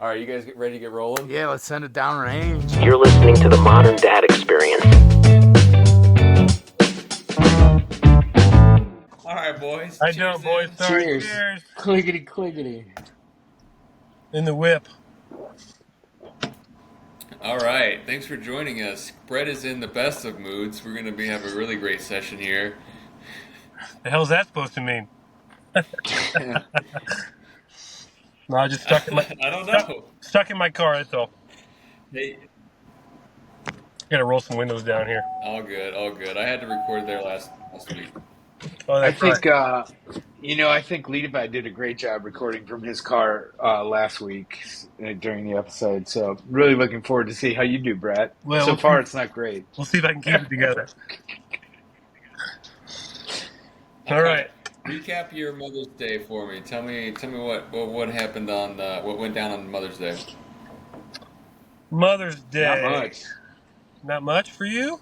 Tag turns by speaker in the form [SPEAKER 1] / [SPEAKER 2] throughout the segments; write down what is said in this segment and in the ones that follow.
[SPEAKER 1] All right, you guys get ready to get rolling?
[SPEAKER 2] Yeah, let's send it down range.
[SPEAKER 3] You're listening to the Modern Dad Experience.
[SPEAKER 1] All right, boys.
[SPEAKER 4] I
[SPEAKER 1] Cheers
[SPEAKER 4] don't, boys.
[SPEAKER 1] in.
[SPEAKER 4] Sorry.
[SPEAKER 2] Cheers.
[SPEAKER 4] Cheers.
[SPEAKER 2] Clickety, clickety.
[SPEAKER 4] In the whip.
[SPEAKER 1] All right, thanks for joining us. Brett is in the best of moods. We're going to have a really great session here.
[SPEAKER 4] The hell's that supposed to mean? No, I just stuck in my
[SPEAKER 1] I don't know.
[SPEAKER 4] stuck in my car. That's all.
[SPEAKER 1] Hey,
[SPEAKER 4] Gotta roll some windows down here.
[SPEAKER 1] all good, all good. I had to record there last week.
[SPEAKER 4] Oh,
[SPEAKER 2] I
[SPEAKER 4] that's right.
[SPEAKER 2] think, I think Levi did a great job recording from his car last week during the episode. So really looking forward to see how you do, Brett.
[SPEAKER 4] Well,
[SPEAKER 2] So far, it's not great.
[SPEAKER 4] we'll see if I can keep it together. All right.
[SPEAKER 1] Recap your Mother's Day for me. Tell me what happened on what went down on Mother's Day.
[SPEAKER 4] Mother's Day.
[SPEAKER 2] Not much.
[SPEAKER 4] Not much for you?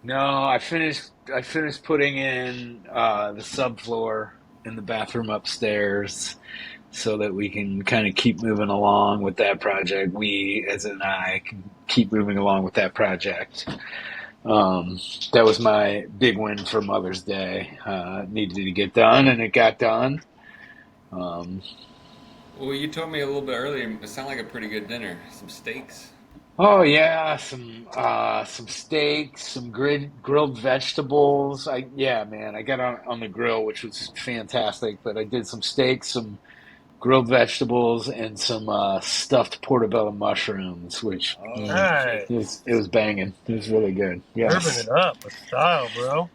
[SPEAKER 2] No, I finished putting in the subfloor in the bathroom upstairs so that we can kind of keep moving along with that project. We, as in I, can keep moving along with that project. That was my big win for Mother's Day. Needed to get done, and it got done.
[SPEAKER 1] Well, you told me a little bit earlier. It sounded like a pretty good dinner. Some steaks.
[SPEAKER 2] Oh yeah, some steaks, some grilled vegetables. Man, I got on the grill, which was fantastic. But I did some steaks, some grilled vegetables, and some stuffed portobello mushrooms, which
[SPEAKER 1] Oh,
[SPEAKER 4] Nice.
[SPEAKER 2] it was banging. It was really good.
[SPEAKER 4] Urban it up with style, bro.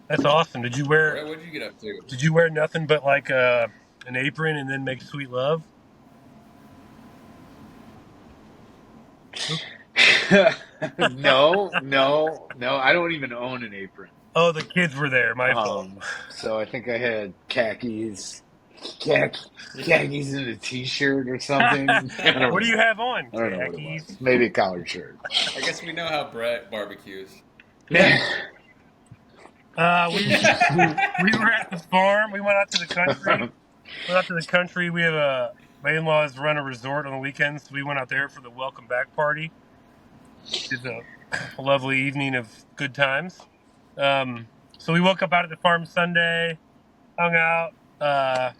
[SPEAKER 4] That's awesome. Did you
[SPEAKER 1] Brett,
[SPEAKER 4] wear
[SPEAKER 1] what did you get up to?
[SPEAKER 4] Did you wear nothing but like an apron and then make sweet love?
[SPEAKER 2] No. I don't even own an apron.
[SPEAKER 4] Oh, the kids were there. My fault.
[SPEAKER 2] So I think I had khakis and a t-shirt or something. I don't
[SPEAKER 4] What do
[SPEAKER 2] know.
[SPEAKER 4] you have on?
[SPEAKER 2] I don't know what it
[SPEAKER 4] Khakis.
[SPEAKER 2] was. Maybe a collared shirt.
[SPEAKER 1] I guess we know how Brett barbecues.
[SPEAKER 4] We were at the farm. We went out to the country. We have my in-laws run a resort on the weekends. So we went out there for the welcome back party. It's a lovely evening of good times. So we woke up out at the farm Sunday, hung out by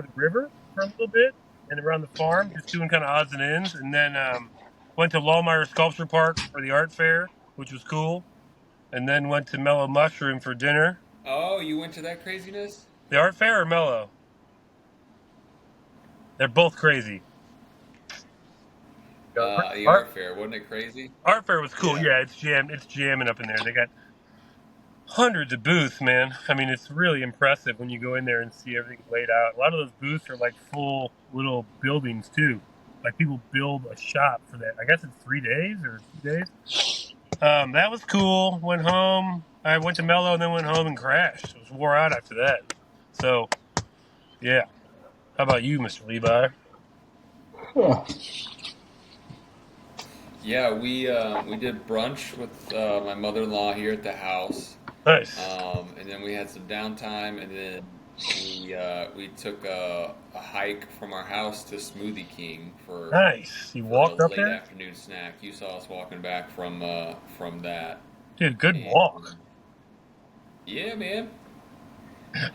[SPEAKER 4] the river for a little bit and around the farm, just doing kind of odds and ends, and then went to Lallmeyer Sculpture Park for the art fair, which was cool, and then went to Mellow Mushroom for dinner.
[SPEAKER 1] Oh, you went to that craziness?
[SPEAKER 4] The art fair or Mellow? They're both crazy.
[SPEAKER 1] The art fair, wasn't it crazy?
[SPEAKER 4] Art fair was cool.
[SPEAKER 1] Yeah.
[SPEAKER 4] Yeah, it's jamming up in there. They got hundreds of booths, man. I mean, it's really impressive when you go in there and see everything laid out. A lot of those booths are like full little buildings too. Like people build a shop for that. I guess it's 3 days or 2 days. That was cool. Went home. I went to Mellow and then went home and crashed. I was wore out after that. So, yeah. How about you, Mr. Levi?
[SPEAKER 1] Yeah, we did brunch with my mother-in-law here at the house,
[SPEAKER 4] Nice.
[SPEAKER 1] and then we had some downtime, and then we took a hike from our house to Smoothie King for
[SPEAKER 4] Nice. You
[SPEAKER 1] a
[SPEAKER 4] walked up
[SPEAKER 1] late
[SPEAKER 4] there?
[SPEAKER 1] afternoon snack. You saw us walking back from that.
[SPEAKER 4] Dude, good
[SPEAKER 1] And
[SPEAKER 4] walk.
[SPEAKER 1] yeah, man.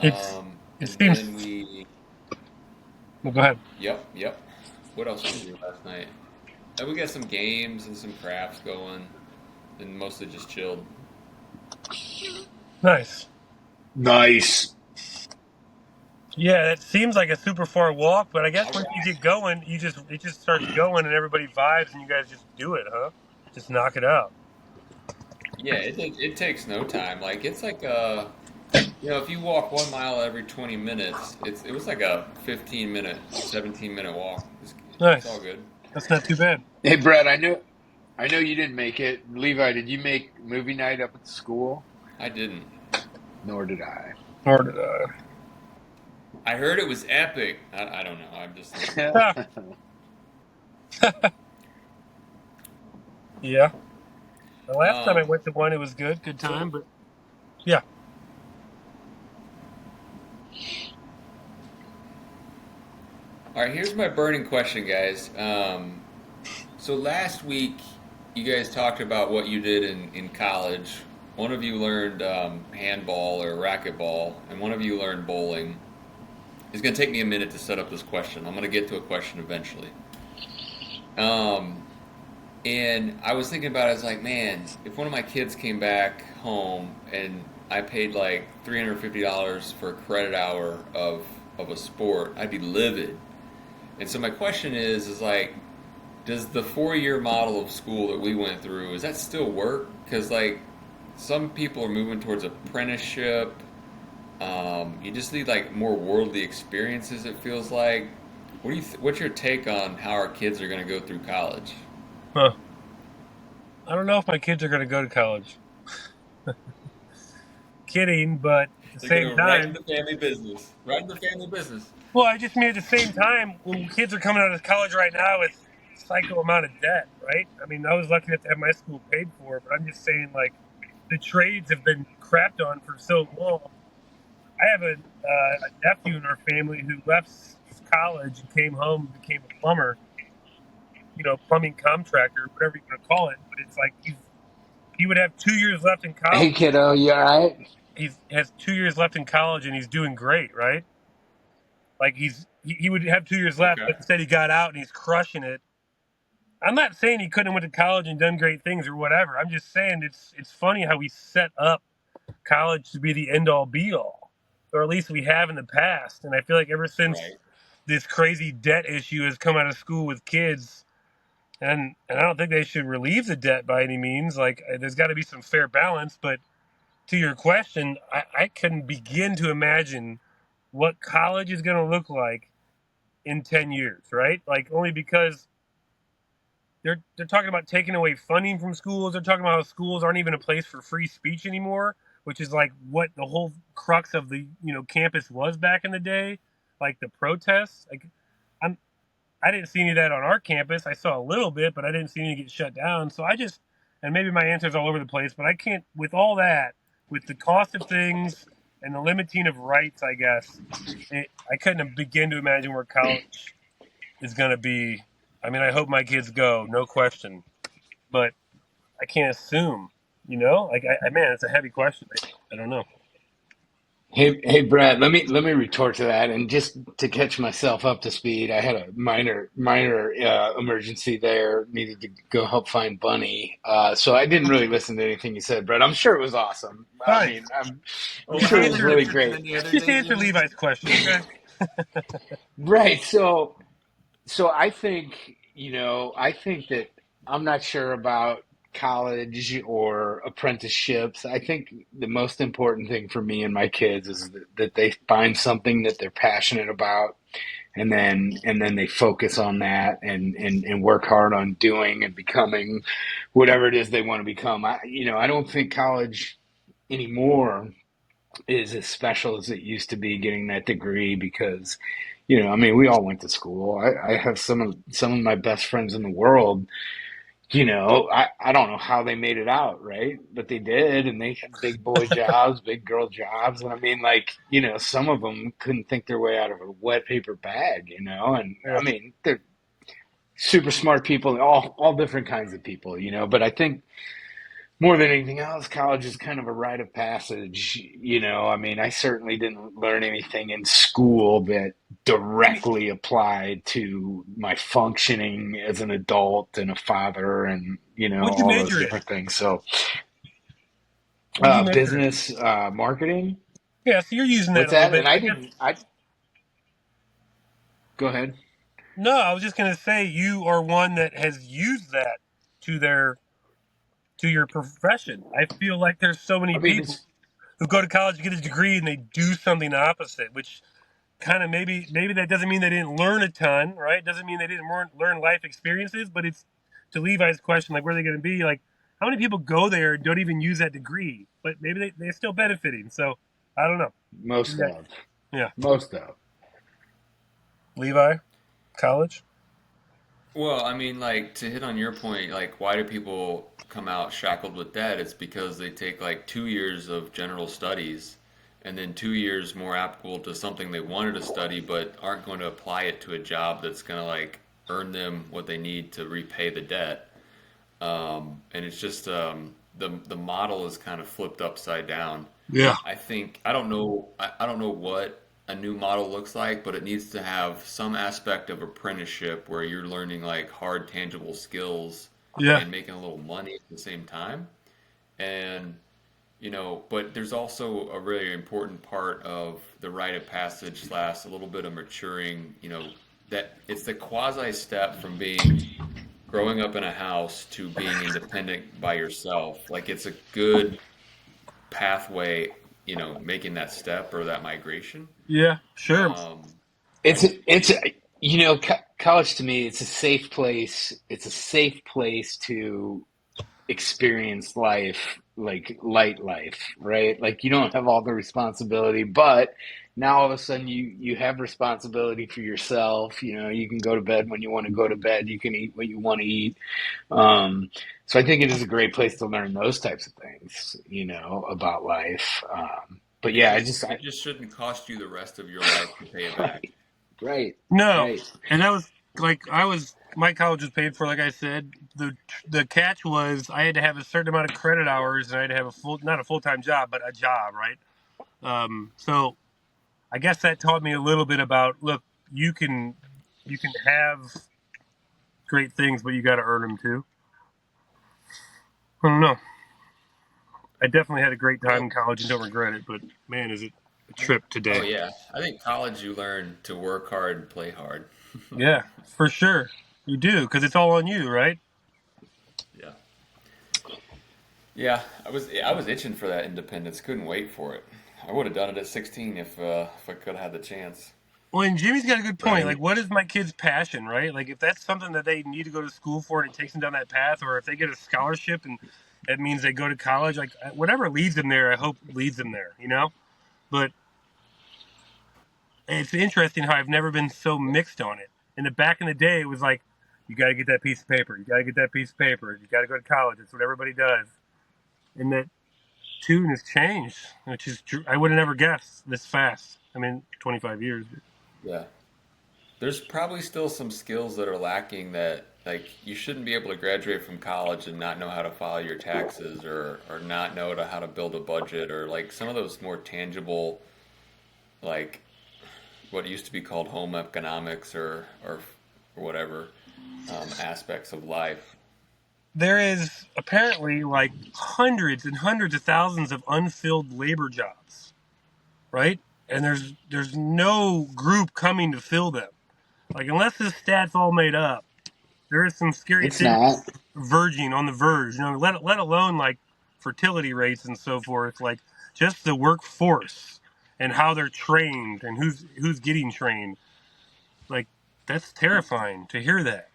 [SPEAKER 4] It's
[SPEAKER 1] Um,
[SPEAKER 4] it
[SPEAKER 1] and
[SPEAKER 4] seems.
[SPEAKER 1] then we
[SPEAKER 4] Well, go ahead.
[SPEAKER 1] Yep. What else did we do last night? And we got some games and some crafts going, and mostly just chilled.
[SPEAKER 4] Nice.
[SPEAKER 2] Nice.
[SPEAKER 4] Yeah, that seems like a super far walk, but I guess once you get going, it just starts going and everybody vibes and you guys just do it, huh? Just knock it out.
[SPEAKER 1] Yeah, it takes no time. Like it's like if you walk 1 mile every 20 minutes, it was like a 15-minute, 17-minute walk. It's all
[SPEAKER 4] Nice.
[SPEAKER 1] good.
[SPEAKER 4] That's not too bad.
[SPEAKER 2] Hey, Brett, I know you didn't make it. Levi, did you make movie night up at the school?
[SPEAKER 1] I didn't.
[SPEAKER 2] Nor did I.
[SPEAKER 4] Nor did I.
[SPEAKER 1] I heard it was epic. I don't know. I'm just
[SPEAKER 4] Yeah. The last time I
[SPEAKER 1] um.
[SPEAKER 4] went to one, it was good. Good
[SPEAKER 1] So
[SPEAKER 4] time, but yeah.
[SPEAKER 1] All right, here's my burning question, guys. So last week, you guys talked about what you did in college. One of you learned handball or racquetball, and one of you learned bowling. It's going to take me a minute to set up this question. I'm going to get to a question eventually. Um, and I was thinking about it, I was like, man, if one of my kids came back home and I paid like $350 for a credit hour of a sport, I'd be livid. And so my question is like, does the 4 year model of school that we went through, does that still work? Because like some people are moving towards apprenticeship. You just need like more worldly experiences. It feels like. What's your take on how our kids are going to go through college?
[SPEAKER 4] Huh. I don't know if my kids are going to go to college. Kidding, but at the
[SPEAKER 1] They're going
[SPEAKER 4] same
[SPEAKER 1] to go right
[SPEAKER 4] time,
[SPEAKER 1] into family business. Right into family business.
[SPEAKER 4] well, I just mean at the same time, when kids are coming out of college right now with psycho amount of debt, right? I mean, I was lucky enough to have my school paid for, but I'm just saying, like, the trades have been crapped on for so long. I have a nephew in our family who left college and came home and became a plumber, plumbing contractor, whatever you want to call it. But it's like he would have 2 years left in
[SPEAKER 2] Hey,
[SPEAKER 4] college.
[SPEAKER 2] kiddo, you all right?
[SPEAKER 4] He has 2 years left in college and he's doing great, right? Like he would have 2 years left,
[SPEAKER 1] Okay.
[SPEAKER 4] but instead he got out and he's crushing it. I'm not saying he couldn't have went to college and done great things or whatever. I'm just saying it's funny how we set up college to be the end all be all, or at least we have in the past. And I feel like ever since
[SPEAKER 1] Right.
[SPEAKER 4] this crazy debt issue has come out of school with kids, and I don't think they should relieve the debt by any means. Like there's got to be some fair balance. But to your question, I couldn't begin to imagine what college is going to look like in 10 years, right? Like only because they're talking about taking away funding from schools. They're talking about how schools aren't even a place for free speech anymore, which is like what the whole crux of the campus was back in the day, like the protests. Like I'm I didn't see any of that on our campus. I saw a little bit, but I didn't see any get shut down. So and maybe my answer's all over the place, but I can't with all that, with the cost of things and the limiting of rights, I guess. I couldn't begin to imagine where college is going to be. I mean, I hope my kids go, no question, but I can't assume. Like man, it's a heavy question. I don't know.
[SPEAKER 2] Hey, Brad. Let me retort to that, and just to catch myself up to speed, I had a minor emergency there. Needed to go help find Bunny, so I didn't really listen to anything you said, Brad. I'm sure it was awesome. I
[SPEAKER 4] Fine.
[SPEAKER 2] mean, I'm
[SPEAKER 1] Well,
[SPEAKER 4] Just
[SPEAKER 2] sure it
[SPEAKER 1] how's
[SPEAKER 2] was
[SPEAKER 1] your
[SPEAKER 4] answer.
[SPEAKER 2] really
[SPEAKER 1] trip been
[SPEAKER 2] great.
[SPEAKER 1] any other
[SPEAKER 4] Just
[SPEAKER 1] day,
[SPEAKER 4] answer
[SPEAKER 1] Jimmy?
[SPEAKER 4] Levi's question, okay?
[SPEAKER 2] Right. So I think that I'm not sure about college or apprenticeships. I think the most important thing for me and my kids is that they find something that they're passionate about, and then they focus on that, and work hard on doing and becoming whatever it is they want to become. I don't think college anymore is as special as it used to be, getting that degree, because I mean, we all went to school. I have some of my best friends in the world. I don't know how they made it out, right? But they did, and they had big boy jobs, big girl jobs, and I mean, like, some of them couldn't think their way out of a wet paper bag, and
[SPEAKER 4] Yeah.
[SPEAKER 2] I mean, they're super smart people, all different kinds of people, But I think more than anything else, college is kind of a rite of passage. I mean, I certainly didn't learn anything in school that directly applied to my functioning as an adult and a father, and
[SPEAKER 4] What'd you
[SPEAKER 2] all those
[SPEAKER 4] major in?
[SPEAKER 2] different things. So,
[SPEAKER 4] What'd you major in?
[SPEAKER 2] business, marketing.
[SPEAKER 4] Yeah, so you're using that
[SPEAKER 2] What's
[SPEAKER 4] a little
[SPEAKER 2] that?
[SPEAKER 4] bit.
[SPEAKER 2] And I
[SPEAKER 4] I guess
[SPEAKER 2] didn't. I Go ahead.
[SPEAKER 4] no, I was just gonna say you are one that has used that to your profession. I feel like there's so many
[SPEAKER 2] I mean,
[SPEAKER 4] people who go to college to get a degree and they do something opposite, which kind of maybe that doesn't mean they didn't learn a ton, right? Doesn't mean they didn't learn life experiences, but it's to Levi's question, like where are they going to be? Like how many people go there and don't even use that degree, but maybe they're still benefiting. So I don't know.
[SPEAKER 2] most
[SPEAKER 4] Yeah,
[SPEAKER 2] of,
[SPEAKER 4] yeah.
[SPEAKER 2] most of.
[SPEAKER 4] Levi, college.
[SPEAKER 1] Well, I mean, like to hit on your point, like why do people come out shackled with debt? It's because they take like 2 years of general studies and then 2 years more applicable to something they wanted to study but aren't going to apply it to a job that's going to like earn them what they need to repay the debt. And it's just the model is kind of flipped upside down.
[SPEAKER 4] Yeah.
[SPEAKER 1] I think I don't know what a new model looks like, but it needs to have some aspect of apprenticeship where you're learning like hard tangible skills
[SPEAKER 4] Yeah.
[SPEAKER 1] and making a little money at the same time. And but there's also a really important part of the rite of passage slash a little bit of maturing, that it's the quasi step from being growing up in a house to being independent by yourself. Like it's a good pathway, making that step or that migration.
[SPEAKER 4] Yeah. Sure.
[SPEAKER 1] Um,
[SPEAKER 2] It's college to me. It's a safe place. It's a safe place to experience life, like light life, right? Like you don't have all the responsibility, but now all of a sudden you have responsibility for yourself. You can go to bed when you want to go to bed. You can eat what you want to eat. Um, so I think it is a great place to learn those types of things, about life. But
[SPEAKER 1] it
[SPEAKER 2] yeah,
[SPEAKER 1] just it just shouldn't cost you the rest of your life to pay it back.
[SPEAKER 2] right, right,
[SPEAKER 4] No.
[SPEAKER 2] right.
[SPEAKER 4] And that was like my college was paid for. Like I said, the catch was I had to have a certain amount of credit hours, and I had to have not a full time job, but a job, right? So I guess that taught me a little bit about look, you can have great things, but you got to earn them too. I don't know. I definitely had a great time in
[SPEAKER 1] Well,
[SPEAKER 4] college and don't regret it, but man, is it a trip
[SPEAKER 1] oh
[SPEAKER 4] today.
[SPEAKER 1] yeah, I think college you learn to work hard and play hard.
[SPEAKER 4] Yeah, for sure. You do, because it's all on you, right?
[SPEAKER 1] Yeah. Yeah, I was itching for that independence. Couldn't wait for it. I would have done it at 16 if I could have had the chance.
[SPEAKER 4] Well, and Jimmy's got a good point. Like,
[SPEAKER 2] Right.
[SPEAKER 4] what is my kid's passion, right? Like, if that's something that they need to go to school for and it takes them down that path, or if they get a scholarship and that means they go to college, like, whatever leads them there, I hope leads them there. But it's interesting how I've never been so mixed on it. Back in the day, it was like, you got to get that piece of paper. You got to get that piece of paper. You got to go to college. That's what everybody does. And that tune has changed, which is I would have never guessed this fast. I mean, 25 years.
[SPEAKER 1] Yeah. There's probably still some skills that are lacking that like you shouldn't be able to graduate from college and not know how to file your taxes or not know how to build a budget or like some of those more tangible like what used to be called home economics or whatever aspects of life.
[SPEAKER 4] There is apparently like hundreds and hundreds of thousands of unfilled labor jobs, right? And there's no group coming to fill them. Like unless this stat's all made up, there is some scary
[SPEAKER 2] It's
[SPEAKER 4] things
[SPEAKER 2] not.
[SPEAKER 4] verging on the verge. Let alone like fertility rates and so forth. Like just the workforce and how they're trained and who's getting trained. Like that's terrifying to hear that.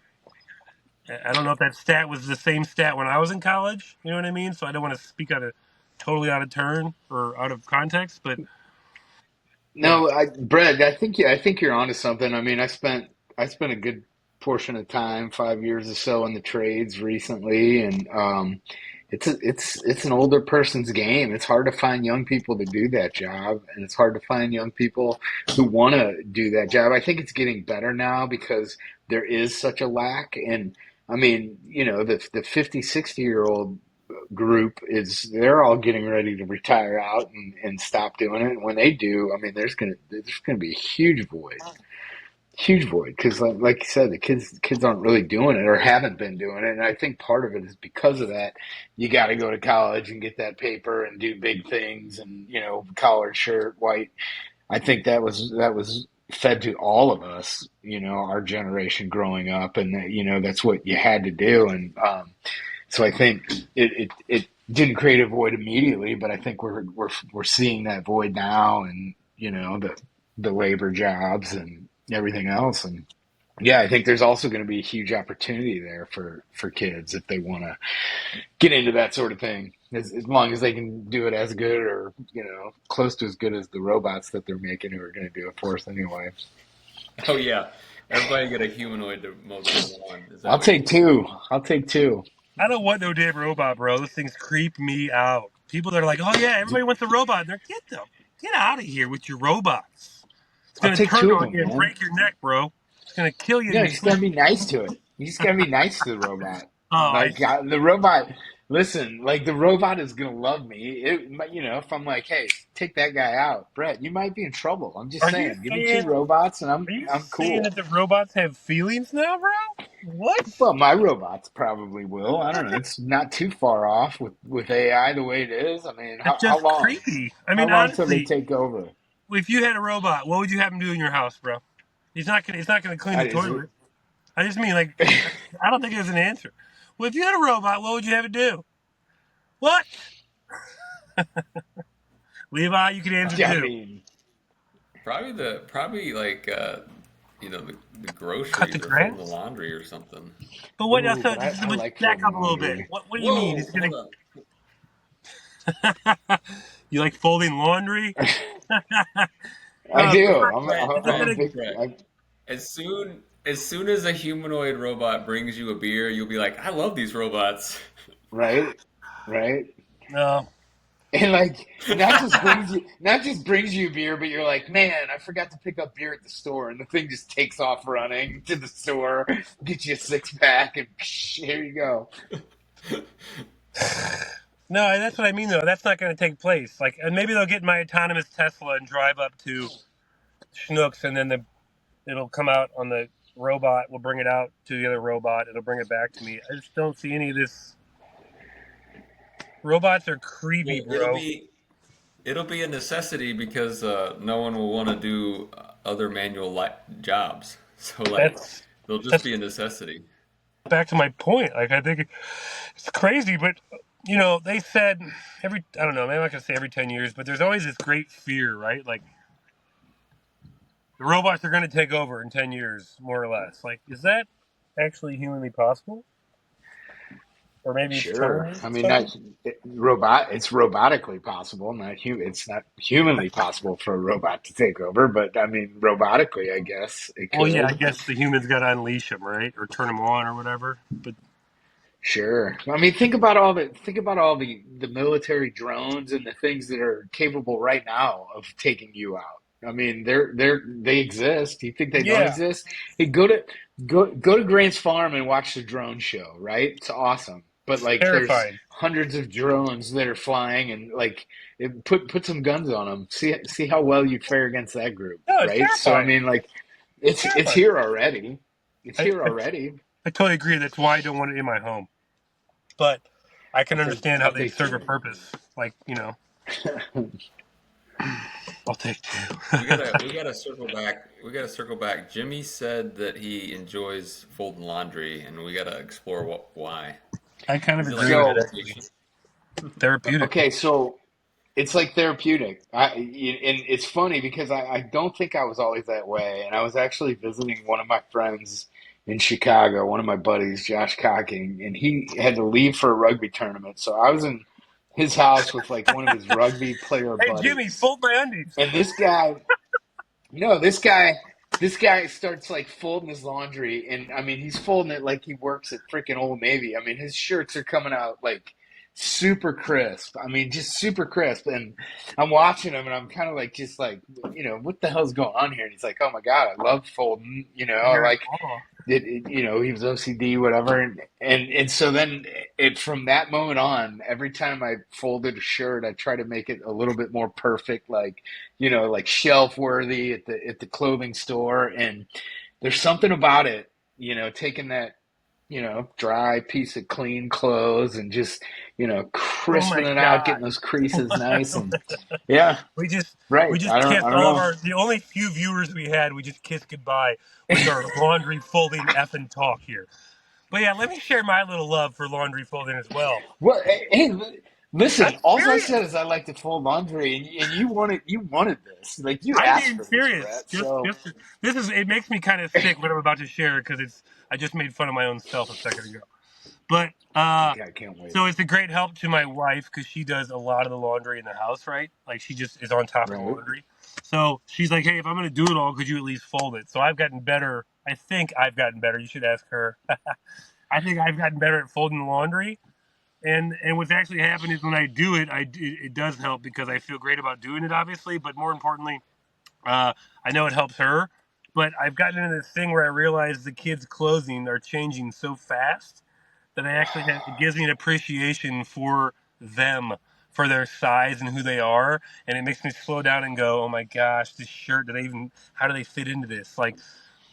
[SPEAKER 4] I don't know if that stat was the same stat when I was in college. You know what I mean? So I don't want to speak totally out of turn or out of context, but yeah,
[SPEAKER 2] No, Brett, I think you're onto something. I mean, I spent a good portion of time, 5 years or so, in the trades recently, and it's an older person's game. It's hard to find young people to do that job, and it's hard to find young people who want to do that job. I think it's getting better now because there is such a lack, and I mean, the 50, 60 year old group they're all getting ready to retire out and stop doing it. And when they do, I mean, there's gonna be a huge void because like you said, the kids aren't really doing it or haven't been doing it. And I think part of it is because of that. You got to go to college and get that paper and do big things and collared shirt, white. I think that was fed to all of us, our generation growing up, and that's what you had to do. And so I think it didn't create a void immediately, but I think we're seeing that void now, and the labor jobs and everything else, and yeah, I think there's also going to be a huge opportunity there for kids if they want to get into that sort of thing, as long as they can do it as good or close to as good as the robots that they're making who are going to do it for us anyway.
[SPEAKER 1] Oh yeah, everybody get a humanoid to mow the lawn. Is that
[SPEAKER 2] I'll
[SPEAKER 1] what you
[SPEAKER 2] take two. I'll take two.
[SPEAKER 4] I don't want no damn robot, bro. Those things creep me out. People that are like, oh yeah, everybody wants a robot. They're get them. Get out of here with your robots. It's
[SPEAKER 2] I'll
[SPEAKER 4] gonna
[SPEAKER 2] take
[SPEAKER 4] turn
[SPEAKER 2] two of
[SPEAKER 4] on
[SPEAKER 2] them,
[SPEAKER 4] you and
[SPEAKER 2] man.
[SPEAKER 4] break your neck, bro. It's gonna kill you in
[SPEAKER 2] No,
[SPEAKER 4] your
[SPEAKER 2] you just gotta
[SPEAKER 4] sleep.
[SPEAKER 2] be nice to it. You just gotta be nice to the robot.
[SPEAKER 4] Oh, I
[SPEAKER 2] Like
[SPEAKER 4] see.
[SPEAKER 2] the robot. Listen, like the robot is gonna love me. If I'm like, hey, take that guy out, Brett, you might be in trouble. I'm just
[SPEAKER 4] Are you
[SPEAKER 2] saying. Give me two
[SPEAKER 4] saying
[SPEAKER 2] robots, and
[SPEAKER 4] are you
[SPEAKER 2] I'm
[SPEAKER 4] saying
[SPEAKER 2] cool.
[SPEAKER 4] that the robots have feelings now, bro? What?
[SPEAKER 2] Well, my robots probably will. I don't know. It's not too far off with AI the way it is. I mean,
[SPEAKER 4] That's
[SPEAKER 2] how
[SPEAKER 4] just
[SPEAKER 2] long?
[SPEAKER 4] creepy. I
[SPEAKER 2] How
[SPEAKER 4] mean,
[SPEAKER 2] long till they
[SPEAKER 4] honestly,
[SPEAKER 2] take over?
[SPEAKER 4] if you had a robot, what would you have him do in your house, bro? He's not gonna clean the
[SPEAKER 2] Is it?
[SPEAKER 4] toilet. I just mean like I don't think there's an answer. Well, if you had a robot, what would you have it do? What? Levi, you can answer
[SPEAKER 2] I
[SPEAKER 4] too.
[SPEAKER 2] mean,
[SPEAKER 1] Probably like the
[SPEAKER 4] Cut the
[SPEAKER 1] groceries or folding the
[SPEAKER 4] grass.
[SPEAKER 1] laundry or something.
[SPEAKER 4] But what else?
[SPEAKER 2] ooh, but
[SPEAKER 4] Just
[SPEAKER 2] I like
[SPEAKER 4] back
[SPEAKER 2] folding
[SPEAKER 4] up a little bit.
[SPEAKER 2] laundry.
[SPEAKER 4] What do you mean?
[SPEAKER 1] Whoa,
[SPEAKER 4] It's
[SPEAKER 1] hold
[SPEAKER 4] gonna.
[SPEAKER 1] on.
[SPEAKER 4] You like folding laundry?
[SPEAKER 2] I do.
[SPEAKER 1] Brett,
[SPEAKER 4] Is it
[SPEAKER 2] I'm a
[SPEAKER 4] gonna?
[SPEAKER 1] Brett,
[SPEAKER 2] big.
[SPEAKER 1] Brett. As soon as a humanoid robot brings you a beer, you'll be like, I love these robots.
[SPEAKER 2] Right, right.
[SPEAKER 4] No.
[SPEAKER 2] And like not just brings you beer, but you're like, man, I forgot to pick up beer at the store, and the thing just takes off running to the store, get you a 6 pack, and here you go.
[SPEAKER 4] No, that's what I mean though. That's not going to take place. Like, and maybe they'll get my autonomous Tesla and drive up to Schnucks, and then it'll come out on the robot. We'll bring it out to the other robot. It'll bring it back to me. I just don't see any of this. Robots are creepy,
[SPEAKER 1] Well,
[SPEAKER 4] bro.
[SPEAKER 1] it'll be a necessity because no one will want to do other manual jobs. So like,
[SPEAKER 4] That's
[SPEAKER 1] they'll just
[SPEAKER 4] that's
[SPEAKER 1] be a necessity.
[SPEAKER 4] back to my point. Like, I think it's crazy, but they said I don't know, maybe I'm not gonna say every 10 years, but there's always this great fear, right? Like the robots are gonna take over in 10 years, more or less. Like, is that actually humanly possible? Or maybe it's
[SPEAKER 2] Sure.
[SPEAKER 4] Terminator
[SPEAKER 2] I
[SPEAKER 4] or
[SPEAKER 2] mean,
[SPEAKER 4] something?
[SPEAKER 2] it's robotically possible, it's not humanly possible for a robot to take over, but I mean, robotically, I guess it
[SPEAKER 4] Well, yeah, I
[SPEAKER 2] could.
[SPEAKER 4] guess the humans gotta unleash them, right? Or turn them on or whatever. But
[SPEAKER 2] Sure. I mean, think about all the military drones and the things that are capable right now of taking you out. I mean, they exist. You think they don't
[SPEAKER 4] yeah,
[SPEAKER 2] exist? Hey, go to Grant's farm and watch the drone show, right? It's awesome. But
[SPEAKER 4] it's
[SPEAKER 2] like there's
[SPEAKER 4] terrifying.
[SPEAKER 2] hundreds of drones that are flying and like put some guns on them. See how well you fare against that group,
[SPEAKER 4] No, it's
[SPEAKER 2] right? So I
[SPEAKER 4] terrifying.
[SPEAKER 2] mean like
[SPEAKER 4] It's
[SPEAKER 2] it's
[SPEAKER 4] terrifying.
[SPEAKER 2] here already. It's
[SPEAKER 4] I,
[SPEAKER 2] here
[SPEAKER 4] I,
[SPEAKER 2] already.
[SPEAKER 4] I totally agree. That's why I don't want it in my home. But I can understand how
[SPEAKER 2] I'll
[SPEAKER 4] they'd
[SPEAKER 2] take
[SPEAKER 4] serve a
[SPEAKER 2] two.
[SPEAKER 4] purpose. Like, I'll take two.
[SPEAKER 1] We gotta circle back. We gotta circle back. Jimmy said that he enjoys folding laundry, and we gotta explore why.
[SPEAKER 4] I kind of
[SPEAKER 1] Is it like
[SPEAKER 4] agree
[SPEAKER 1] a
[SPEAKER 4] with it,
[SPEAKER 2] So
[SPEAKER 4] actually.
[SPEAKER 1] meditation?
[SPEAKER 4] Therapeutic.
[SPEAKER 2] okay, so it's like therapeutic. And it's funny because I don't think I was always that way. And I was actually visiting one of my friends in Chicago, one of my buddies, Josh Cocking, and he had to leave for a rugby tournament. So I was in his house with like one of his rugby player
[SPEAKER 4] Hey, Jimmy,
[SPEAKER 2] buddies.
[SPEAKER 4] fold my undies.
[SPEAKER 2] And this guy starts like folding his laundry, and I mean, he's folding it like he works at freaking Old Navy. I mean, his shirts are coming out like super crisp. I mean, just super crisp. And I'm watching him, and I'm kind of like, just like, what the hell's going on here? And he's like, oh my God, I love folding.
[SPEAKER 4] You're in
[SPEAKER 2] Like
[SPEAKER 4] awe.
[SPEAKER 2] he was OCD, whatever, and so then it from that moment on, every time I folded a shirt, I try to make it a little bit more perfect, like like shelf worthy at the clothing store, and there's something about it, taking that dry piece of clean clothes and just
[SPEAKER 4] Oh my
[SPEAKER 2] crisping it out,
[SPEAKER 4] God.
[SPEAKER 2] getting those creases nice, and yeah,
[SPEAKER 4] We just
[SPEAKER 2] right.
[SPEAKER 4] we
[SPEAKER 2] I
[SPEAKER 4] just
[SPEAKER 2] don't I
[SPEAKER 4] kissed
[SPEAKER 2] don't
[SPEAKER 4] all of
[SPEAKER 2] know.
[SPEAKER 4] the only few viewers we had, we just kissed goodbye with our laundry folding effing talk here. But yeah, let me share my little love for laundry folding as well.
[SPEAKER 2] Well, hey,
[SPEAKER 4] I'm
[SPEAKER 2] listen. All I said
[SPEAKER 4] serious.
[SPEAKER 2] is I like to fold laundry, and you wanted this. Like you
[SPEAKER 4] I'm
[SPEAKER 2] asked
[SPEAKER 4] being
[SPEAKER 2] for this,
[SPEAKER 4] serious.
[SPEAKER 2] Brett. So
[SPEAKER 4] This is it makes me kind of sick what I'm about to share because I just made fun of my own self a second ago. But
[SPEAKER 2] okay, I can't wait.
[SPEAKER 4] so it's a great help to my wife because she does a lot of the laundry in the house, right? Like she just is on top of the
[SPEAKER 2] Right.
[SPEAKER 4] laundry. So she's like, "Hey, if I'm going to do it all, could you at least fold it?" So I've gotten better. I think I've gotten better. You should ask her. I think I've gotten better at folding the laundry. And what's actually happened is when I do it, it does help because I feel great about doing it, obviously. But more importantly, I know it helps her. But I've gotten into this thing where I realize the kids' clothing are changing so fast that it gives me an appreciation for them, for their size and who they are, and it makes me slow down and go, oh my gosh, this shirt, how do they fit into this? Like,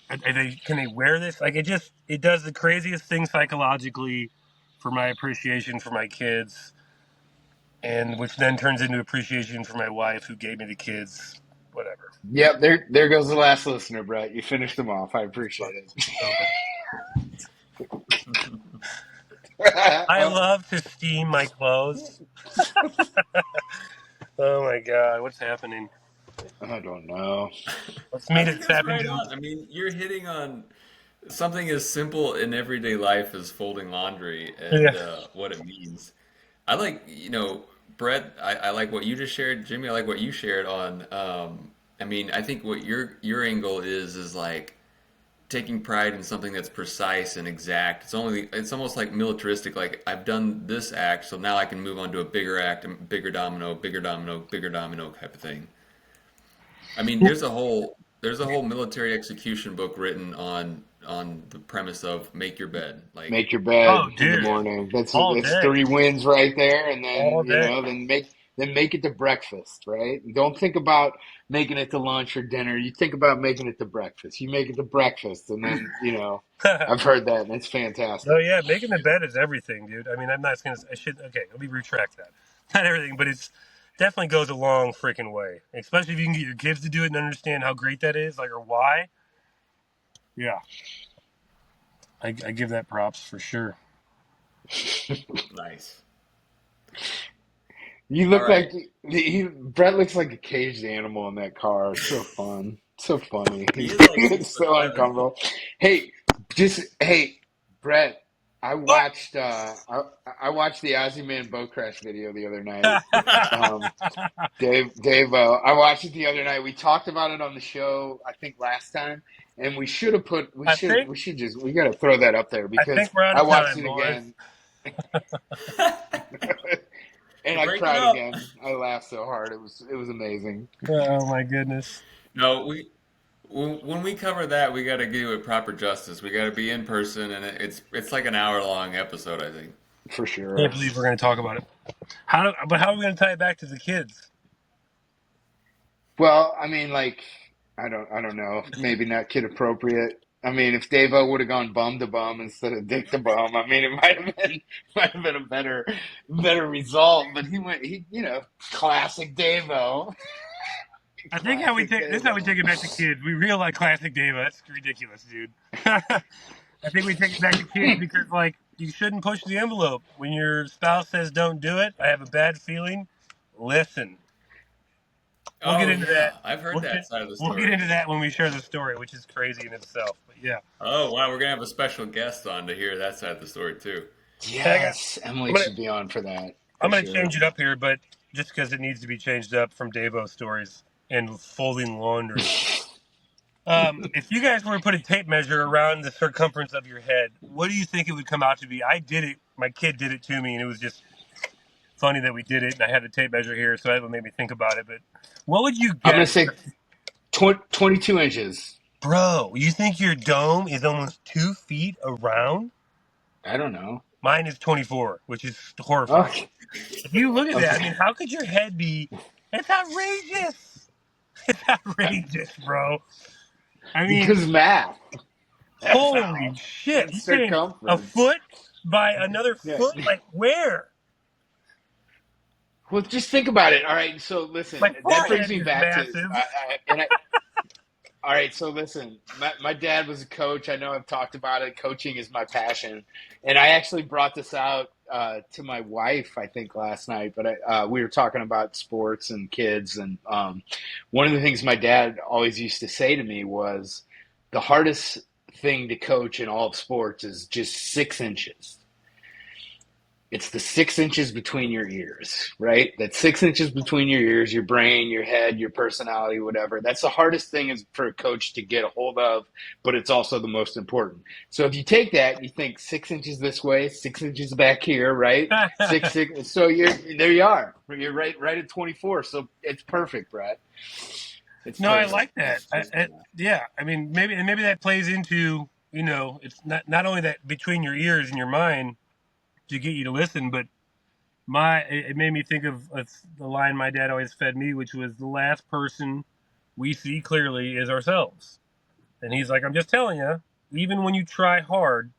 [SPEAKER 4] can they wear this? Like, it does the craziest thing psychologically for my appreciation for my kids, and which then turns into appreciation for my wife who gave me the kids, whatever.
[SPEAKER 2] Yep, there goes the last listener, Brett. You finished them off. I appreciate
[SPEAKER 4] So, I
[SPEAKER 2] it.
[SPEAKER 4] love to steam my clothes. Oh my god, what's happening?
[SPEAKER 2] I don't know.
[SPEAKER 4] Let's
[SPEAKER 1] I
[SPEAKER 4] meet
[SPEAKER 1] think
[SPEAKER 4] at
[SPEAKER 1] that's
[SPEAKER 4] Tap
[SPEAKER 1] right
[SPEAKER 4] into.
[SPEAKER 1] on. I mean, you're hitting on something as simple in everyday life as folding laundry and
[SPEAKER 4] Yeah.
[SPEAKER 1] what it means. I like, Brett, I like what you just shared. Jimmy, I like what you shared on. I mean, I think what your angle is like taking pride in something that's precise and exact. It's almost like militaristic. Like I've done this act, so now I can move on to a bigger act, and bigger domino, bigger domino, bigger domino type of thing. I mean, there's a whole military execution book written on the premise of make your bed. Like,
[SPEAKER 2] Make your
[SPEAKER 4] Oh,
[SPEAKER 2] bed in the
[SPEAKER 4] dude,
[SPEAKER 1] yeah,
[SPEAKER 2] morning.
[SPEAKER 4] all
[SPEAKER 2] That's
[SPEAKER 4] day,
[SPEAKER 2] three wins right there, and then
[SPEAKER 4] all day.
[SPEAKER 2] then make it to breakfast, right? Don't think about making it to lunch or dinner. You think about making it to breakfast. You make it to breakfast, and then I've heard that, and it's
[SPEAKER 4] No,
[SPEAKER 2] fantastic.
[SPEAKER 4] yeah, making the bed is everything, dude. I mean, I'm not gonna. I should. Okay, let me retract that. Not everything, but it's definitely goes a long freaking way. Especially if you can get your kids to do it and understand how great that is, like or why. Yeah, I give that props for sure.
[SPEAKER 1] nice.
[SPEAKER 2] You
[SPEAKER 1] All
[SPEAKER 2] look
[SPEAKER 1] right.
[SPEAKER 2] like Brett looks like a caged animal in that car. It's so fun, so funny.
[SPEAKER 1] He is like six
[SPEAKER 2] It's
[SPEAKER 1] foot
[SPEAKER 2] so
[SPEAKER 1] seven though.
[SPEAKER 2] uncomfortable. Hey, Brett.
[SPEAKER 4] What?
[SPEAKER 2] I watched the Ozzy Man boat crash video the other night. Um, Dave, I watched it the other night. We talked about it on the show, I think last time, and we should have put
[SPEAKER 4] I think
[SPEAKER 2] we got to throw that up there
[SPEAKER 4] I
[SPEAKER 2] because
[SPEAKER 4] think we're out
[SPEAKER 2] I
[SPEAKER 4] of
[SPEAKER 2] watched
[SPEAKER 4] time,
[SPEAKER 2] it
[SPEAKER 4] boys.
[SPEAKER 2] again and
[SPEAKER 1] You're
[SPEAKER 2] I
[SPEAKER 1] breaking
[SPEAKER 2] cried
[SPEAKER 1] up.
[SPEAKER 2] again. I laughed so hard. It was amazing.
[SPEAKER 4] Oh my goodness.
[SPEAKER 1] No, when we cover that, we got to give it proper justice. We got to be in person, and it's like an hour long episode, I think.
[SPEAKER 2] For
[SPEAKER 4] Can't
[SPEAKER 2] sure.
[SPEAKER 4] believe we're going to talk about it. How are we going to tie it back to the kids?
[SPEAKER 2] Well, I mean, like, I don't know. Maybe not kid appropriate. I mean, if Davo would have gone bum to bum instead of dick to bum, I mean, it might have been a better result. But classic Davo,
[SPEAKER 4] I think how we
[SPEAKER 2] classic
[SPEAKER 4] take this is how we
[SPEAKER 2] Davo.
[SPEAKER 4] take it back to kids. We reel like classic Dava. That's ridiculous, dude. I think we take it back to kids because like you shouldn't push the envelope. When your spouse says don't do it, I have a bad feeling. Listen. We'll get
[SPEAKER 1] Oh
[SPEAKER 4] into that.
[SPEAKER 1] yeah, I've heard
[SPEAKER 4] We'll get
[SPEAKER 1] that side of the
[SPEAKER 4] we'll get
[SPEAKER 1] story.
[SPEAKER 4] into that when we share the story, which is crazy in itself. But yeah.
[SPEAKER 1] Oh wow, we're gonna have a special guest on to hear that side of the story too.
[SPEAKER 4] Hey, I got,
[SPEAKER 2] Yes,
[SPEAKER 4] I'm
[SPEAKER 2] Emily
[SPEAKER 4] gonna
[SPEAKER 2] should be on for that
[SPEAKER 4] I'm
[SPEAKER 2] for
[SPEAKER 4] gonna
[SPEAKER 2] sure.
[SPEAKER 4] change it up here, but just because it needs to be changed up from Davo stories and folding laundry. If you guys were to put a tape measure around the circumference of your head, what do you think it would come out to be? I did it. My kid did it to me, and it was just funny that we did it. And I had the tape measure here, so that would make me think about it. But what would you
[SPEAKER 2] I'm gonna
[SPEAKER 4] guess,
[SPEAKER 2] say 22 inches.
[SPEAKER 4] bro? You think your dome is almost 2 feet around?
[SPEAKER 2] I don't know.
[SPEAKER 4] Mine is 24, which is horrifying.
[SPEAKER 2] Okay,
[SPEAKER 4] If you look at that, I
[SPEAKER 2] okay.
[SPEAKER 4] mean, how could your head be? It's outrageous. It's outrageous, bro. I mean,
[SPEAKER 2] Because math. That's
[SPEAKER 4] holy
[SPEAKER 2] how.
[SPEAKER 4] shit!
[SPEAKER 2] It's
[SPEAKER 4] You're saying a
[SPEAKER 2] circumference.
[SPEAKER 4] foot by another
[SPEAKER 2] Yeah.
[SPEAKER 4] foot? Like where?
[SPEAKER 2] Well, just think about it. All right. So listen,
[SPEAKER 4] My
[SPEAKER 2] that brings
[SPEAKER 4] forehead
[SPEAKER 2] me
[SPEAKER 4] is
[SPEAKER 2] back to,
[SPEAKER 4] massive.
[SPEAKER 2] all right. So listen, my dad was a coach. I know I've talked about it. Coaching is my passion. And I actually brought this out to my wife, I think last night, but we were talking about sports and kids. And one of the things my dad always used to say to me was the hardest thing to coach in all of sports is just 6 inches. it's the 6 inches between your ears, right? That 6 inches between your ears, your brain, your head, your personality, whatever. That's the hardest thing is for a coach to get a hold of, but it's also the most important. So if you take that, you think 6 inches this way, 6 inches back here, right? Six. So you're there. You are. You're right at 24. So it's perfect, Brad. It's
[SPEAKER 4] No, I
[SPEAKER 2] perfect.
[SPEAKER 4] like that. Yeah, I mean, maybe that plays into, it's not only that between your ears and your mind to get you to listen, but it made me think of the line my dad always fed me, which was the last person we see clearly is ourselves. And he's like, I'm just telling you, even when you try hard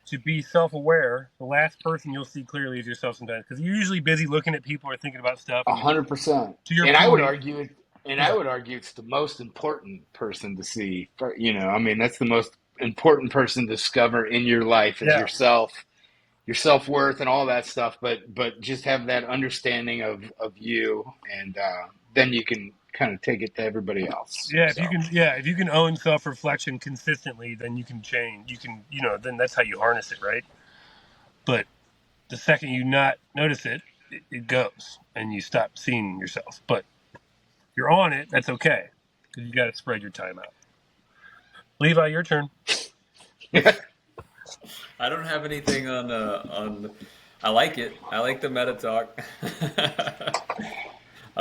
[SPEAKER 4] to be self-aware, the last person you'll see clearly is yourself sometimes, because you're usually busy looking at people or thinking about stuff. And
[SPEAKER 2] 100%.
[SPEAKER 4] to your
[SPEAKER 2] And I would
[SPEAKER 4] point,
[SPEAKER 2] argue
[SPEAKER 4] yeah,
[SPEAKER 2] it's the most important person to see. I mean, that's the most important person to discover in your life is
[SPEAKER 4] yeah,
[SPEAKER 2] yourself, your self worth, and all that stuff. But just have that understanding of you, and then you can kind of take it to everybody else.
[SPEAKER 4] yeah.
[SPEAKER 2] So
[SPEAKER 4] If you can own self-reflection consistently, then you can change. You can, then that's how you harness it, right? But the second you not notice it, it goes, and you stop seeing yourself. But you're on it. That's okay, because you got to spread your time out. Levi, your turn.
[SPEAKER 1] I don't have anything on. I like it. I like the meta talk. I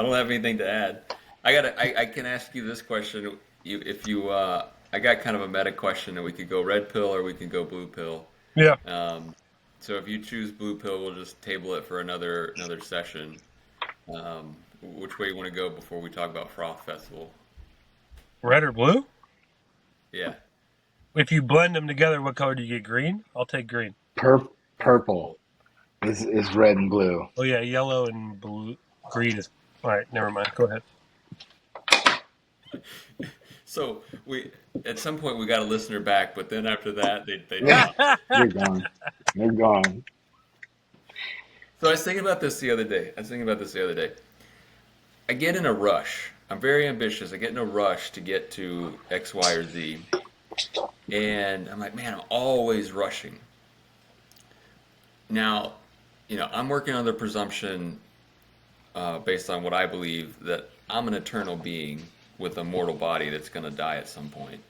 [SPEAKER 1] don't have anything to add. I can ask you this question. If you I got kind of a meta question that we could go red pill or we can go blue pill.
[SPEAKER 4] Yeah,
[SPEAKER 1] Um, so if you choose blue pill, we'll just table it for another session. Which way you want to go before we talk about Froth Festival?
[SPEAKER 4] red or blue.
[SPEAKER 1] Yeah.
[SPEAKER 4] If you blend them together, what color do you get? Green. I'll take green.
[SPEAKER 2] purple is red and blue.
[SPEAKER 4] Oh yeah, yellow and blue. Green is. All right, never mind. Go ahead.
[SPEAKER 1] So we at some point we got a listener back, but then after that they
[SPEAKER 2] Yeah,
[SPEAKER 1] dropped.
[SPEAKER 2] they're gone. They're gone.
[SPEAKER 1] So I was thinking about this the other day. I get in a rush. I'm very ambitious. I get in a rush to get to X, Y, or Z. And I'm like, man, I'm always rushing. Now, I'm working on the presumption, based on what I believe, that I'm an eternal being with a mortal body that's going to die at some point.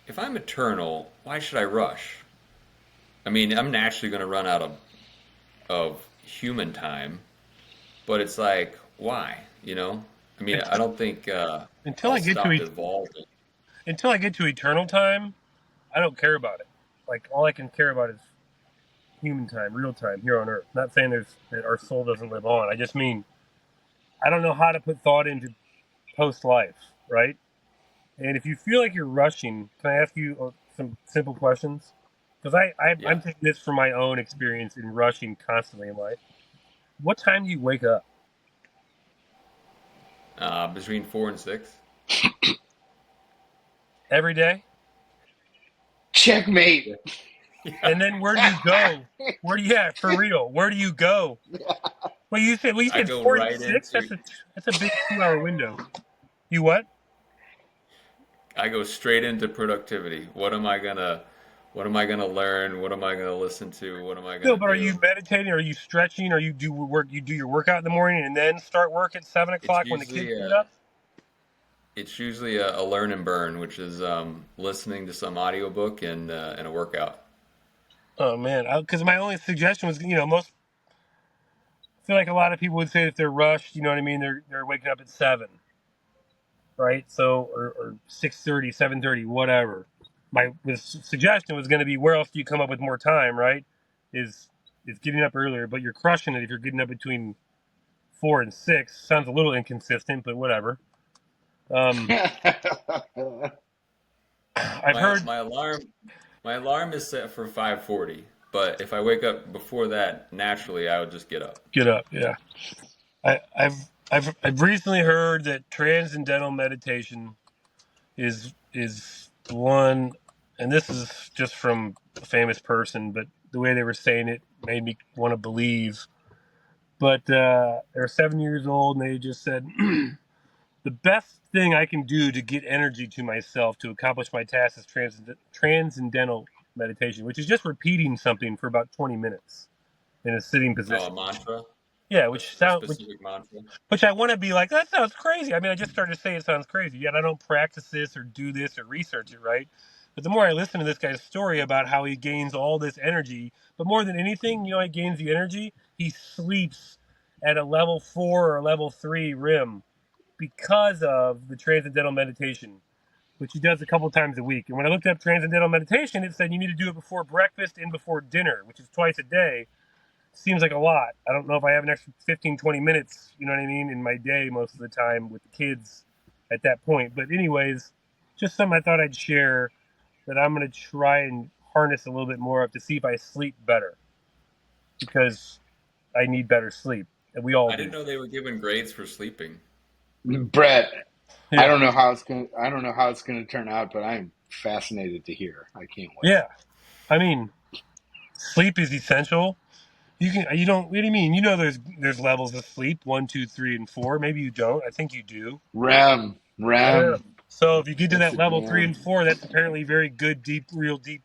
[SPEAKER 1] If I'm eternal, why should I rush? I mean, I'm naturally going to run out of human time, but it's like, why? I mean, I don't think
[SPEAKER 4] Until
[SPEAKER 1] I'll
[SPEAKER 4] I get to
[SPEAKER 1] stop evolving.
[SPEAKER 4] eternal time, I don't care about it. Like all I can care about is human time, real time here on Earth. Not saying that our soul doesn't live on. I just mean I don't know how to put thought into post life, right? And if you feel like you're rushing, can I ask you some simple questions? Because
[SPEAKER 1] Yeah.
[SPEAKER 4] I'm taking this from my own experience in rushing constantly in life. What time do you wake up?
[SPEAKER 1] Between 4 and 6.
[SPEAKER 4] Every day?
[SPEAKER 2] Checkmate.
[SPEAKER 4] And then where do you go? Yeah, for real. Where do you go? Well, you
[SPEAKER 1] I
[SPEAKER 4] said
[SPEAKER 1] go
[SPEAKER 4] 4 and
[SPEAKER 1] right
[SPEAKER 4] 6.
[SPEAKER 1] into.
[SPEAKER 4] That's a big 2 hour window. You what?
[SPEAKER 1] I go straight into productivity. What am I gonna learn? What am I gonna listen to? What am I
[SPEAKER 4] No,
[SPEAKER 1] gonna
[SPEAKER 4] but are you
[SPEAKER 1] do?
[SPEAKER 4] meditating? Are you stretching? Or you do work? You do your workout in the morning and then start work at 7 o'clock
[SPEAKER 1] It's
[SPEAKER 4] when the kids
[SPEAKER 1] usually
[SPEAKER 4] get up?
[SPEAKER 1] a learn and burn, which is listening to some audiobook and a workout.
[SPEAKER 4] Oh man, because my only suggestion was, most I feel like a lot of people would say if they're rushed, you know what I mean. They're waking up at 7, right? So or 6:30, 7:30, whatever. My suggestion was going to be where else do you come up with more time, right? Is getting up earlier, but you're crushing it if you're getting up between 4 and 6. Sounds a little inconsistent, but whatever. Um, I've
[SPEAKER 1] My
[SPEAKER 4] heard
[SPEAKER 1] my alarm my alarm is set for 5:40, but if I wake up before that, naturally I would just get up.
[SPEAKER 4] get up. Yeah, I, I've I've recently heard that transcendental meditation is one, and this is just from a famous person, but the way they were saying it made me want to believe. But they're 7 years old, and they just said the best thing I can do to get energy to myself to accomplish my task is transcendental meditation, which is just repeating something for about 20 minutes. in a sitting
[SPEAKER 1] Oh, a
[SPEAKER 4] position.
[SPEAKER 1] mantra,
[SPEAKER 4] Yeah,
[SPEAKER 1] a specific mantra.
[SPEAKER 4] which I want to be like, that sounds crazy. I mean, I just started to say it sounds crazy, yet I don't practice this or do this or research it, right? But the more I listen to this guy's story about how he gains all this energy, but more than anything, he gains the energy. He sleeps at a level 4 or level 3 rim because of the transcendental meditation, which he does a couple times a week. And when I looked up transcendental meditation, it said you need to do it before breakfast and before dinner, which is twice a day. Seems like a lot. I don't know if I have an extra 15, 20 minutes, you know what I mean, in my day most of the time with the kids at that point. But anyways, just something I thought I'd share that I'm going to try and harness a little bit more of to see if I sleep better, because I need better sleep, and we all
[SPEAKER 1] I
[SPEAKER 4] do.
[SPEAKER 1] didn't know they were giving grades for sleeping.
[SPEAKER 2] Brett, I
[SPEAKER 4] Yeah.
[SPEAKER 2] don't know how it's gonna turn out, but I'm fascinated to hear. I can't wait.
[SPEAKER 4] Yeah. I mean, sleep is essential. You don't, what do you mean? There's levels of sleep, 1, 2, 3, and 4. Maybe you don't. I think you do.
[SPEAKER 2] REM,
[SPEAKER 4] Yeah.
[SPEAKER 2] REM.
[SPEAKER 4] So if you get to
[SPEAKER 2] That's
[SPEAKER 4] that
[SPEAKER 2] a
[SPEAKER 4] level 3
[SPEAKER 2] damn
[SPEAKER 4] and 4, that's apparently very good, deep, real deep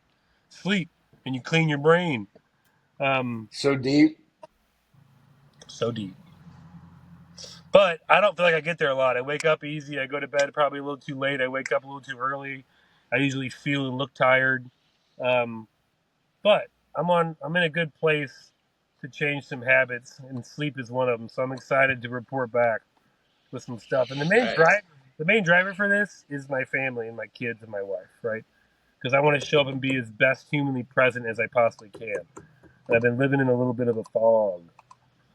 [SPEAKER 4] sleep, and you clean your brain.
[SPEAKER 2] so deep.
[SPEAKER 4] So deep. But I don't feel like I get there a lot. I wake up easy. I go to bed probably a little too late. I wake up a little too early. I usually feel and look tired. Um, but I'm in a good place to change some habits, and sleep is one of them. So I'm excited to report back with some stuff. And
[SPEAKER 1] Nice.
[SPEAKER 4] the main driver for this is my family and my kids and my wife, right? Because I want to show up and be as best humanly present as I possibly can. And I've been living in a little bit of a fog,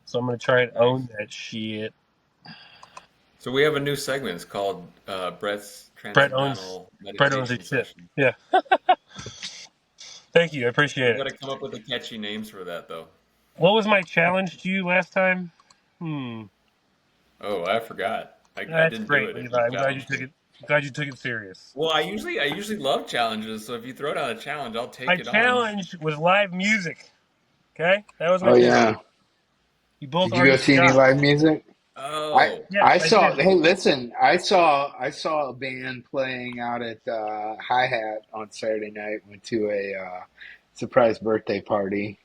[SPEAKER 4] so I'm gonna try and own
[SPEAKER 1] Nice.
[SPEAKER 4] that shit.
[SPEAKER 1] So we have a new segment. It's called Brett's
[SPEAKER 4] Brett owns
[SPEAKER 1] Transcendental
[SPEAKER 4] Brett owns his
[SPEAKER 1] Meditation
[SPEAKER 4] shit.
[SPEAKER 1] Session.
[SPEAKER 4] Yeah, thank you. I appreciate
[SPEAKER 1] We
[SPEAKER 4] it.
[SPEAKER 1] got to come up with the catchy names for that, though.
[SPEAKER 4] What was my challenge to you last time?
[SPEAKER 1] Oh, I forgot. I
[SPEAKER 4] That's
[SPEAKER 1] didn't do
[SPEAKER 4] great,
[SPEAKER 1] it if
[SPEAKER 4] Levi.
[SPEAKER 1] you
[SPEAKER 4] I'm glad you
[SPEAKER 1] challenged
[SPEAKER 4] took
[SPEAKER 1] me.
[SPEAKER 4] it. Glad you took it serious.
[SPEAKER 1] Well, I usually love challenges, so if you throw down a challenge, I'll
[SPEAKER 4] My
[SPEAKER 1] take it on.
[SPEAKER 4] challenge was live music. Okay, that was my
[SPEAKER 2] Oh
[SPEAKER 4] challenge.
[SPEAKER 2] yeah.
[SPEAKER 4] You both
[SPEAKER 2] Did you go
[SPEAKER 4] already
[SPEAKER 2] see any
[SPEAKER 4] forgot.
[SPEAKER 2] live music? I
[SPEAKER 1] Oh,
[SPEAKER 4] Yes,
[SPEAKER 2] I
[SPEAKER 4] I
[SPEAKER 2] saw.
[SPEAKER 4] did.
[SPEAKER 2] Hey, listen. I saw a band playing out at Hi Hat on Saturday night. Went to a surprise birthday party,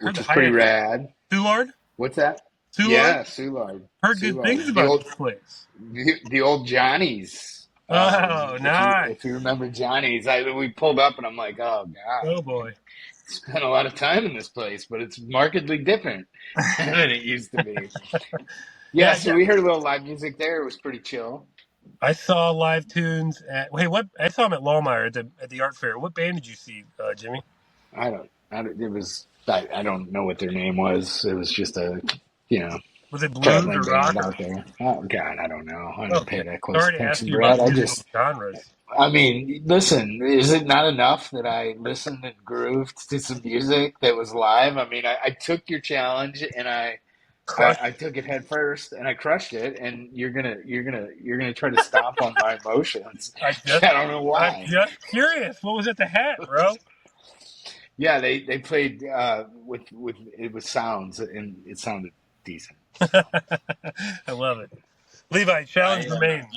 [SPEAKER 4] Heard
[SPEAKER 2] which
[SPEAKER 4] the
[SPEAKER 2] was pretty
[SPEAKER 4] hi-hat.
[SPEAKER 2] rad.
[SPEAKER 4] Soulard?
[SPEAKER 2] What's that?
[SPEAKER 4] Soulard?
[SPEAKER 2] Yeah, Soulard.
[SPEAKER 4] Heard good things
[SPEAKER 2] Soulard. The
[SPEAKER 4] about
[SPEAKER 2] old
[SPEAKER 4] this place.
[SPEAKER 2] the old Johnny's.
[SPEAKER 4] Oh,
[SPEAKER 2] If you
[SPEAKER 4] nice.
[SPEAKER 2] remember Johnny's, we pulled up and I'm like, oh god,
[SPEAKER 4] Oh boy.
[SPEAKER 2] spent a lot of time in this place, but it's markedly different than it used to be.
[SPEAKER 4] Yeah,
[SPEAKER 2] Yeah, so
[SPEAKER 4] yeah.
[SPEAKER 2] we heard a little live music there. It was pretty chill.
[SPEAKER 4] I saw live tunes at. Wait, what? I saw him at Lallmeyer at the art fair. What band did you see, Jimmy?
[SPEAKER 2] It was, I don't know what their name was. It was just a, you know,
[SPEAKER 4] Was it blues
[SPEAKER 2] traveling
[SPEAKER 4] or
[SPEAKER 2] band
[SPEAKER 4] rock? Or,
[SPEAKER 2] out there. Oh, God, I don't know. I don't pay
[SPEAKER 4] okay.
[SPEAKER 2] that close
[SPEAKER 4] Sorry to ask
[SPEAKER 2] attention,
[SPEAKER 4] you about
[SPEAKER 2] Brad.
[SPEAKER 4] musical genres.
[SPEAKER 2] I mean, listen, is it not enough that I listened and grooved to some music that was live? I mean, I took your challenge and
[SPEAKER 4] Crush.
[SPEAKER 2] I took it head first and I crushed it. And you're gonna try to stomp on my emotions.
[SPEAKER 4] I just,
[SPEAKER 2] I don't know
[SPEAKER 4] I'm
[SPEAKER 2] why.
[SPEAKER 4] just curious. What was at the hat, bro?
[SPEAKER 2] Yeah, they played with it was sounds and it sounded decent.
[SPEAKER 4] I love it. Levi, challenge
[SPEAKER 1] I
[SPEAKER 4] remains.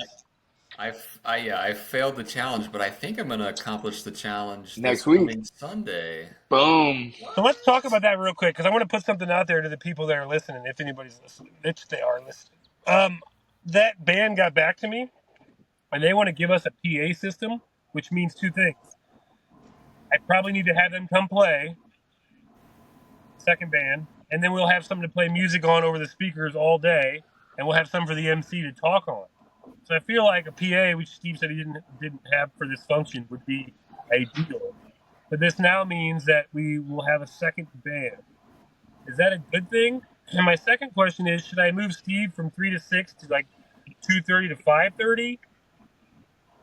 [SPEAKER 1] I failed the challenge, but I think I'm gonna accomplish the challenge this
[SPEAKER 2] Next week,
[SPEAKER 1] coming Sunday.
[SPEAKER 2] boom.
[SPEAKER 4] So let's talk about that real quick because I want to put something out there to the people that are listening, if anybody's listening, if they are listening. That band got back to me, and they want to give us a PA system, which means two things. I probably need to have them come play, second band, and then we'll have something to play music on over the speakers all day, and we'll have some for the MC to talk on. So I feel like a PA, which Steve said he didn't have for this function, would be ideal. But this now means that we will have a second band. Is that a good thing? And my second question is, should I move Steve from 3 to 6 to like 2:30 to 5:30,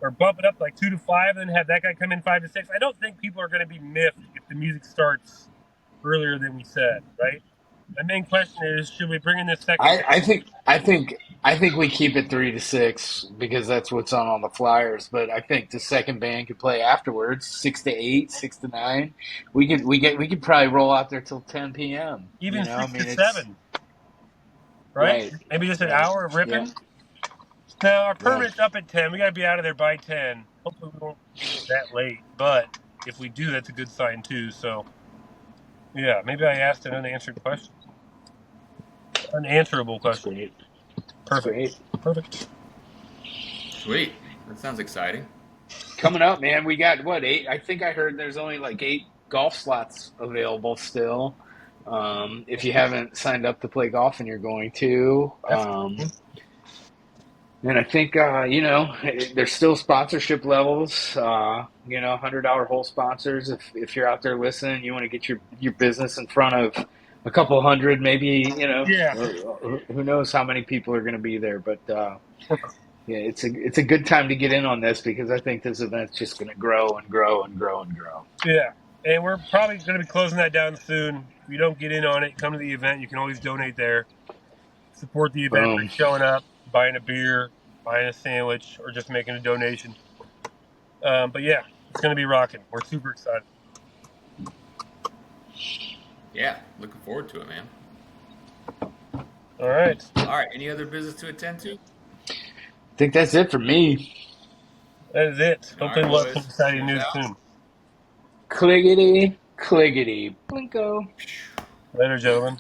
[SPEAKER 4] or bump it up like 2 to 5, and then have that guy come in 5 to 6? I don't think people are going to be miffed if the music starts earlier than we said, right? My main question is, should we bring in this second
[SPEAKER 2] I,
[SPEAKER 4] band?
[SPEAKER 2] I think I think I think we keep it 3 to 6 because that's what's on all the flyers. But I think the second band could play afterwards, 6 to 8, 6 to 9. We could probably roll out there till 10 p.m.
[SPEAKER 4] Even
[SPEAKER 2] I
[SPEAKER 4] 6 to
[SPEAKER 2] mean, it's
[SPEAKER 4] 7, right?
[SPEAKER 2] right,
[SPEAKER 4] Maybe just an
[SPEAKER 2] right.
[SPEAKER 4] hour of
[SPEAKER 2] Yeah,
[SPEAKER 4] ripping. Now our
[SPEAKER 2] yeah.
[SPEAKER 4] permit's up at 10. We got to be out of there by 10. Hopefully we won't be that late, but if we do, that's a good sign too. So Yeah, maybe I asked an unanswered question. Unanswerable
[SPEAKER 2] That's
[SPEAKER 4] question.
[SPEAKER 2] great. That's great.
[SPEAKER 4] Perfect.
[SPEAKER 1] Sweet. That sounds exciting.
[SPEAKER 2] Coming up, man, we got what, 8? I think I heard there's only like 8 golf slots available still. If you haven't signed up to play golf and you're going to,
[SPEAKER 4] That's
[SPEAKER 2] and I think there's still sponsorship levels. $100 hole sponsors. If you're out there listening, you want to get your business in front of a couple hundred, maybe.
[SPEAKER 4] yeah.
[SPEAKER 2] Who knows how many people are going to be there, but. Yeah, it's a good time to get in on this because I think this event's just going to grow and grow and grow and grow.
[SPEAKER 4] Yeah. And we're probably going to be closing that down soon. If you don't get in on it, come to the event. You can always donate there. Support the event by
[SPEAKER 2] Boom.
[SPEAKER 4] showing up, buying a beer, buying a sandwich, or just making a donation. But yeah, it's going to be rocking. We're super excited.
[SPEAKER 1] Yeah, looking forward to it, man.
[SPEAKER 4] All right.
[SPEAKER 1] All right. Any other business to attend to?
[SPEAKER 2] I think that's it for me.
[SPEAKER 4] That is it.
[SPEAKER 1] All
[SPEAKER 4] Hopefully
[SPEAKER 1] right,
[SPEAKER 4] we'll have
[SPEAKER 1] boys.
[SPEAKER 4] some exciting
[SPEAKER 1] Cheers
[SPEAKER 4] news
[SPEAKER 1] out.
[SPEAKER 4] soon.
[SPEAKER 2] Cliggity, cliggity, blinko.
[SPEAKER 4] Later, gentlemen.